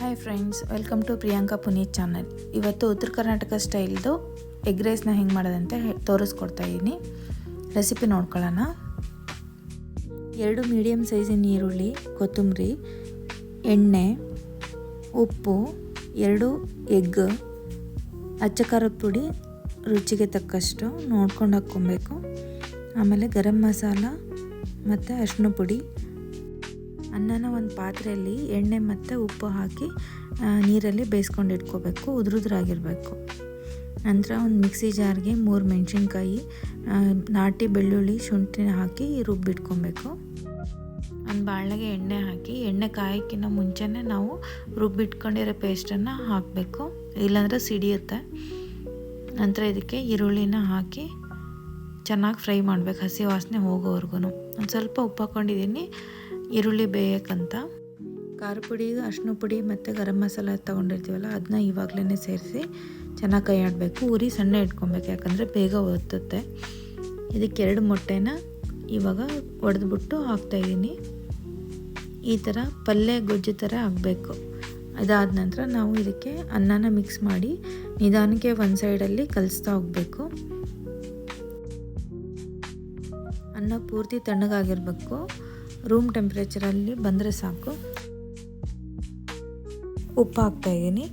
Hi friends, welcome to Priyanka Puneeth channel. ಇವತ್ತು Uttara Karnataka ಸ್ಟೈಲ್ದು egg ರೈಸ್ನ ಹೆಂಗೆ ಮಾಡೋದಂತೆ ತೋರಿಸ್ಕೊಡ್ತಾ ಇದ್ದೀನಿ. ರೆಸಿಪಿ ನೋಡ್ಕೊಳ್ಳೋಣ. 2 ಮೀಡಿಯಮ್ ಸೈಜಿನ ಈರುಳ್ಳಿ, ಕೊತ್ತಂಬರಿ, ಎಣ್ಣೆ, ಉಪ್ಪು, 2 ಎಗ್, ಅಚ್ಚ ಖಾರದ ಪುಡಿ ರುಚಿಗೆ ತಕ್ಕಷ್ಟು ನೋಡ್ಕೊಂಡು ಹಾಕ್ಕೊಬೇಕು. ಆಮೇಲೆ ಗರಂ ಮಸಾಲ ಮತ್ತು ಅರಿಶಿನ ಪುಡಿ. ಅನ್ನನ ಒಂದು ಪಾತ್ರೆಯಲ್ಲಿ ಎಣ್ಣೆ ಮತ್ತು ಉಪ್ಪು ಹಾಕಿ ನೀರಲ್ಲಿ ಬೇಯಿಸ್ಕೊಂಡು ಇಟ್ಕೋಬೇಕು. ಉದುರುದ್ರಾಗಿರಬೇಕು. ನಂತರ ಒಂದು ಮಿಕ್ಸಿ ಜಾರ್ಗೆ 3 ಮೆಣಸಿನ್ಕಾಯಿ, ನಾಟಿ ಬೆಳ್ಳುಳ್ಳಿ, ಶುಂಠಿನ ಹಾಕಿ ರುಬ್ಬಿಟ್ಕೊಬೇಕು. ಒಂದು ಬಾಣಲೆಗೆ ಎಣ್ಣೆ ಹಾಕಿ, ಎಣ್ಣೆ ಕಾಯೋಕ್ಕಿಂತ ಮುಂಚೆನೇ ನಾವು ರುಬ್ಬಿಟ್ಕೊಂಡಿರೋ ಪೇಸ್ಟನ್ನು ಹಾಕಬೇಕು, ಇಲ್ಲಾಂದರೆ ಸಿಡಿಯುತ್ತೆ. ನಂತರ ಇದಕ್ಕೆ ಈರುಳ್ಳಿನ ಹಾಕಿ ಚೆನ್ನಾಗಿ ಫ್ರೈ ಮಾಡಬೇಕು, ಹಸಿ ವಾಸನೆ ಹೋಗೋವರೆಗೂ. ಒಂದು ಸ್ವಲ್ಪ ಉಪ್ಪು ಹಾಕ್ಕೊಂಡಿದ್ದೀನಿ ಈರುಳ್ಳಿ ಬೇಯಕ್ಕಂತ. ಖಾರ ಪುಡಿ, ಅರಿಶಿನ ಪುಡಿ ಮತ್ತು ಗರಂ ಮಸಾಲ ತೊಗೊಂಡಿರ್ತೀವಲ್ಲ ಅದನ್ನ ಇವಾಗಲೇ ಸೇರಿಸಿ ಚೆನ್ನಾಗಿ ಕೈ ಆಡಬೇಕು. ಉರಿ ಸಣ್ಣ ಇಟ್ಕೊಬೇಕು, ಯಾಕಂದರೆ ಬೇಗ ಒತ್ತುತ್ತೆ. ಇದಕ್ಕೆ 2 ಮೊಟ್ಟೆನ ಇವಾಗ ಒಡೆದ್ಬಿಟ್ಟು ಹಾಕ್ತಾಯಿದ್ದೀನಿ. ಈ ಥರ ಪಲ್ಯ ಗೊಜ್ಜು ಥರ ಆಗಬೇಕು. ಅದಾದ ನಂತರ ನಾವು ಇದಕ್ಕೆ ಅನ್ನನ ಮಿಕ್ಸ್ ಮಾಡಿ ನಿಧಾನಕ್ಕೆ ಒಂದು ಸೈಡಲ್ಲಿ ಕಲಿಸ್ತಾ ಹೋಗಬೇಕು. ಅನ್ನ ಪೂರ್ತಿ ತಣ್ಣಗಾಗಿರಬೇಕು. ರೂಮ್ ಟೆಂಪ್ರೇಚರಲ್ಲಿ ಬಂದರೆ ಸಾಕು. ಉಪ್ಪು ಹಾಕ್ತಾಯಿದ್ದೀನಿ,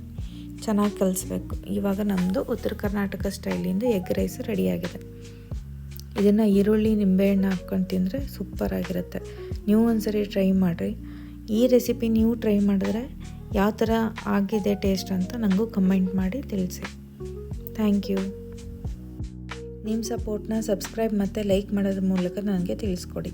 ಚೆನ್ನಾಗಿ ಕಲಿಸ್ಬೇಕು. ಇವಾಗ ನಮ್ಮದು ಉತ್ತರ ಕರ್ನಾಟಕ ಸ್ಟೈಲಿಂದ ಎಗ್ ರೈಸ್ ರೆಡಿಯಾಗಿದೆ. ಇದನ್ನು ಈರುಳ್ಳಿ ನಿಂಬೆಹಣ್ಣು ಹಾಕ್ಕೊಂಡು ತಿಂದರೆ ಸೂಪರಾಗಿರುತ್ತೆ. ನೀವು ಒಂದ್ಸರಿ ಟ್ರೈ ಮಾಡಿರಿ. ಈ ರೆಸಿಪಿ ನೀವು ಟ್ರೈ ಮಾಡಿದ್ರೆ ಯಾವ ಥರ ಆಗಿದೆ ಟೇಸ್ಟ್ ಅಂತ ನನಗೂ ಕಮೆಂಟ್ ಮಾಡಿ ತಿಳಿಸಿ. Thank you. ನಿಮ್ಮ ಸಪೋರ್ಟ್ನ ಸಬ್ಸ್ಕ್ರೈಬ್ ಮತ್ತು ಲೈಕ್ ಮಾಡೋದ್ರ ಮೂಲಕ ನನಗೆ ತಿಳಿಸ್ಕೊಡಿ.